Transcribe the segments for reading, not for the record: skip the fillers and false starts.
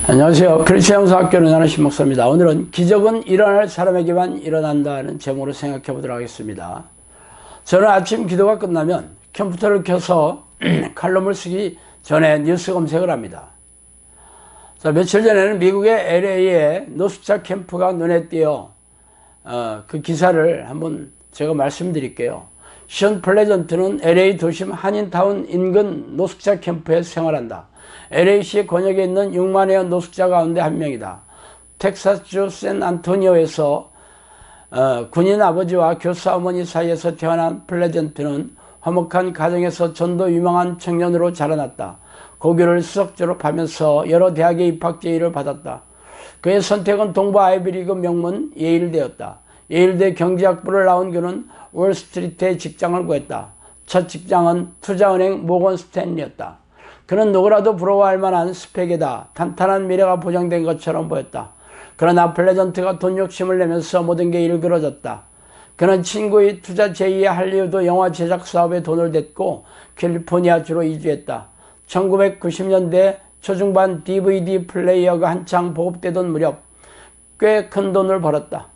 안녕하세요. 크리스천 영성학교를 나는 신목사입니다. 오늘은 기적은 일어날 사람에게만 일어난다는 제목으로 생각해 보도록 하겠습니다. 저는 아침 기도가 끝나면 컴퓨터를 켜서 칼럼을 쓰기 전에 뉴스 검색을 합니다. 자, 며칠 전에는 미국의 LA에 노숙자 캠프가 눈에 띄어 그 기사를 한번 제가 말씀드릴게요. 션 플레전트는 LA 도심 한인타운 인근 노숙자 캠프에 생활한다. LA시 권역에 있는 6만여 노숙자 가운데 한 명이다. 텍사스주 샌안토니오에서 군인 아버지와 교사 어머니 사이에서 태어난 플레전트는 화목한 가정에서 전도 유망한 청년으로 자라났다. 고교를 수석 졸업하면서 여러 대학에 입학 제의를 받았다. 그의 선택은 동부 아이비리그 명문 예일대였다. 예일대 경제학부를 나온 그는 월스트리트에 직장을 구했다. 첫 직장은 투자은행 모건 스탠리였다. 그는 누구라도 부러워할 만한 스펙이다. 탄탄한 미래가 보장된 것처럼 보였다. 그러나 플레전트가 돈 욕심을 내면서 모든 게 일그러졌다. 그는 친구의 투자 제의에 할리우드 영화 제작 사업에 돈을 댔고 캘리포니아주로 이주했다. 1990년대 초중반 DVD 플레이어가 한창 보급되던 무렵 꽤 큰 돈을 벌었다.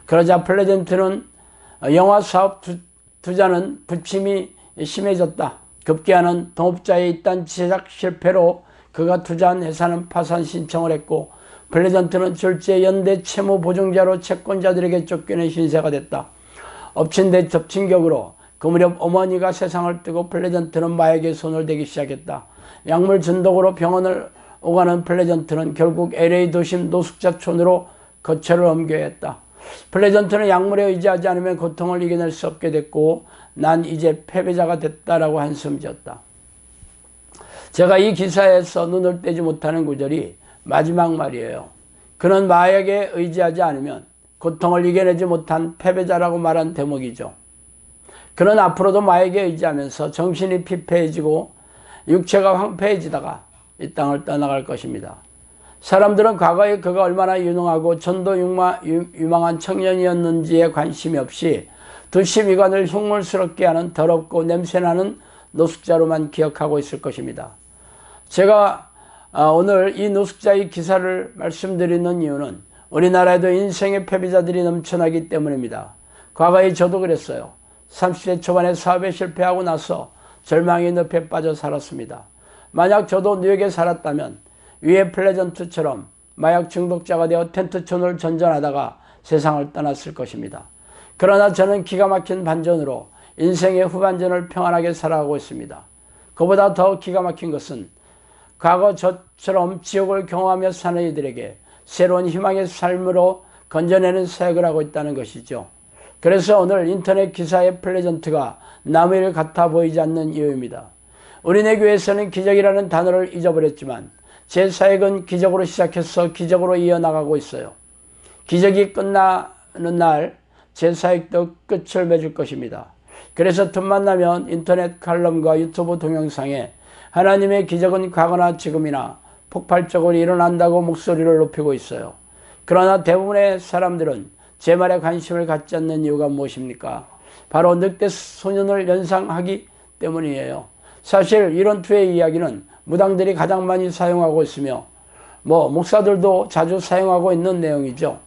그러자 플레전트는 영화 사업 투자는 부침이 심해졌다. 급기야는 동업자의 잇단 제작 실패로 그가 투자한 회사는 파산 신청을 했고 플레전트는 졸지에 연대 채무 보증자로 채권자들에게 쫓겨낸 신세가 됐다. 엎친 데 덮친 격으로 그 무렵 어머니가 세상을 뜨고 플레전트는 마약에 손을 대기 시작했다. 약물 중독으로 병원을 오가는 플레전트는 결국 LA 도심 노숙자촌으로 거처를 옮겨야 했다. 플레전트는 약물에 의지하지 않으면 고통을 이겨낼 수 없게 됐고 난 이제 패배자가 됐다라고 한숨 지었다. 제가 이 기사에서 눈을 떼지 못하는 구절이 마지막 말이에요. 그는 마약에 의지하지 않으면 고통을 이겨내지 못한 패배자라고 말한 대목이죠. 그는 앞으로도 마약에 의지하면서 정신이 피폐해지고 육체가 황폐해지다가 이 땅을 떠나갈 것입니다. 사람들은 과거에 그가 얼마나 유능하고 전도 유망한 청년이었는지에 관심이 없이 두심이관을 흉물스럽게 하는 더럽고 냄새나는 노숙자로만 기억하고 있을 것입니다. 제가 오늘 이 노숙자의 기사를 말씀드리는 이유는 우리나라에도 인생의 패배자들이 넘쳐나기 때문입니다. 과거에 저도 그랬어요. 30대 초반에 사업에 실패하고 나서 절망의 늪에 빠져 살았습니다. 만약 저도 뉴욕에 살았다면 위에 플레전트처럼 마약 중독자가 되어 텐트촌을 전전하다가 세상을 떠났을 것입니다. 그러나 저는 기가 막힌 반전으로 인생의 후반전을 평안하게 살아가고 있습니다. 그보다 더 기가 막힌 것은 과거 저처럼 지옥을 경험하며 사는 이들에게 새로운 희망의 삶으로 건져내는 사역을 하고 있다는 것이죠. 그래서 오늘 인터넷 기사의 플레전트가 남의 일 같아 보이지 않는 이유입니다. 우리네 교회에서는 기적이라는 단어를 잊어버렸지만 제 사역은 기적으로 시작해서 기적으로 이어나가고 있어요. 기적이 끝나는 날 제 사역도 끝을 맺을 것입니다. 그래서 틈만 나면 인터넷 칼럼과 유튜브 동영상에 하나님의 기적은 과거나 지금이나 폭발적으로 일어난다고 목소리를 높이고 있어요. 그러나 대부분의 사람들은 제 말에 관심을 갖지 않는 이유가 무엇입니까? 바로 늑대 소년을 연상하기 때문이에요. 사실 이런 투의 이야기는 무당들이 가장 많이 사용하고 있으며 목사들도 자주 사용하고 있는 내용이죠.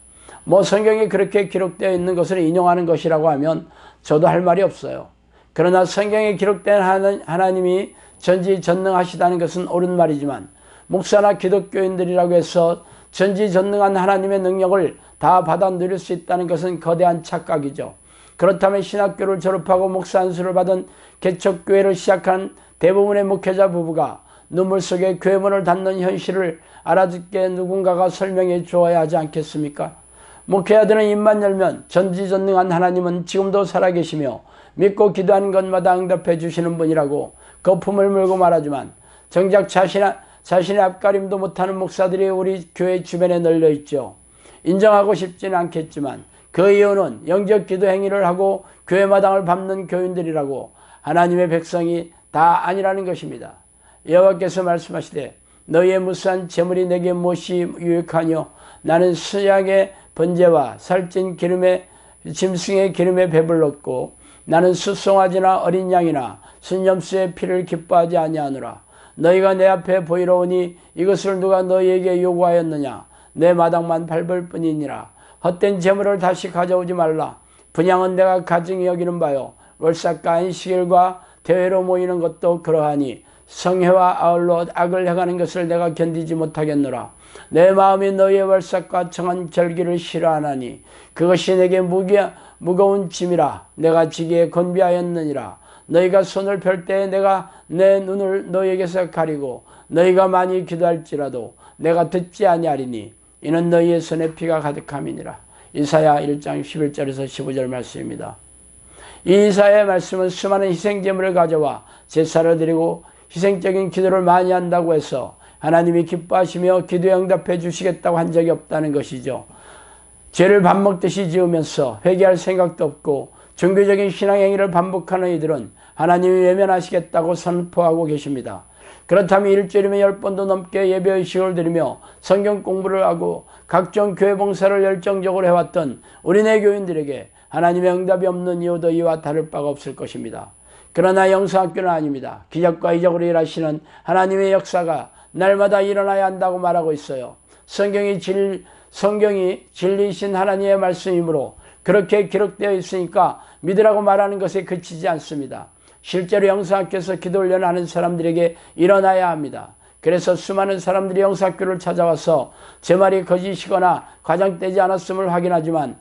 성경에 그렇게 기록되어 있는 것을 인용하는 것이라고 하면 저도 할 말이 없어요. 그러나 성경에 기록된 하나님이 전지전능하시다는 것은 옳은 말이지만 목사나 기독교인들이라고 해서 전지전능한 하나님의 능력을 다 받아 누릴 수 있다는 것은 거대한 착각이죠. 그렇다면 신학교를 졸업하고 목사 안수를 받은 개척교회를 시작한 대부분의 목회자 부부가 눈물 속에 교회 문을 닫는 현실을 알아듣게 누군가가 설명해 주어야 하지 않겠습니까? 목회자들은 입만 열면 전지전능한 하나님은 지금도 살아계시며 믿고 기도하는 것마다 응답해 주시는 분이라고 거품을 물고 말하지만 정작 자신의 앞가림도 못하는 목사들이 우리 교회 주변에 널려 있죠. 인정하고 싶지는 않겠지만 그 이유는 영적 기도 행위를 하고 교회 마당을 밟는 교인들이라고 하나님의 백성이 다 아니라는 것입니다. 여호와께서 말씀하시되 너희의 무수한 재물이 내게 무엇이 유익하뇨? 나는 수양의 번제와 살찐 기름에 짐승의 기름에 배불렀고 나는 수송아지나 어린 양이나 순염수의 피를 기뻐하지 아니하노라. 너희가 내 앞에 보이러 오니 이것을 누가 너희에게 요구하였느냐? 내 마당만 밟을 뿐이니라. 헛된 재물을 다시 가져오지 말라. 분향은 내가 가증히 여기는 바요. 월삭과 안식일과 대회로 모이는 것도 그러하니 성회와 아울러 악을 행하는 것을 내가 견디지 못하겠노라. 내 마음이 너희의 월삭과 청한 절기를 싫어하나니 그것이 내게 무거운 짐이라. 내가 지기에 건비하였느니라. 너희가 손을 펼 때에 내가 내 눈을 너희에게서 가리고 너희가 많이 기도할지라도 내가 듣지 아니하리니 이는 너희의 손에 피가 가득함이니라. 이사야 1장 11절에서 15절 말씀입니다. 이 이사야의 말씀은 수많은 희생제물을 가져와 제사를 드리고 희생적인 기도를 많이 한다고 해서 하나님이 기뻐하시며 기도에 응답해 주시겠다고 한 적이 없다는 것이죠. 죄를 밥 먹듯이 지으면서 회개할 생각도 없고 종교적인 신앙행위를 반복하는 이들은 하나님이 외면하시겠다고 선포하고 계십니다. 그렇다면 일주일이면 10번도 넘게 예배의식을 드리며 성경 공부를 하고 각종 교회 봉사를 열정적으로 해왔던 우리네 교인들에게 하나님의 응답이 없는 이유도 이와 다를 바가 없을 것입니다. 그러나 영성학교는 아닙니다. 기적과 이적으로 일하시는 하나님의 역사가 날마다 일어나야 한다고 말하고 있어요. 성경이 진리이신 하나님의 말씀이므로 그렇게 기록되어 있으니까 믿으라고 말하는 것에 그치지 않습니다. 실제로 영성학교에서 기도훈련을 하는 사람들에게 일어나야 합니다. 그래서 수많은 사람들이 영성학교를 찾아와서 제 말이 거짓이거나 과장되지 않았음을 확인하지만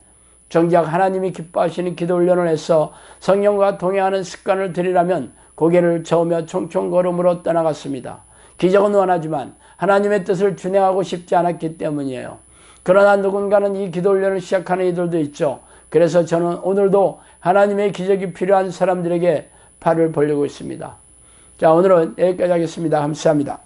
정작 하나님이 기뻐하시는 기도훈련을 해서 성령과 동행하는 습관을 들이라면 고개를 저으며 총총 걸음으로 떠나갔습니다. 기적은 원하지만 하나님의 뜻을 준행하고 싶지 않았기 때문이에요. 그러나 누군가는 이 기도훈련을 시작하는 이들도 있죠. 그래서 저는 오늘도 하나님의 기적이 필요한 사람들에게 팔을 벌리고 있습니다. 자, 오늘은 여기까지 하겠습니다. 감사합니다.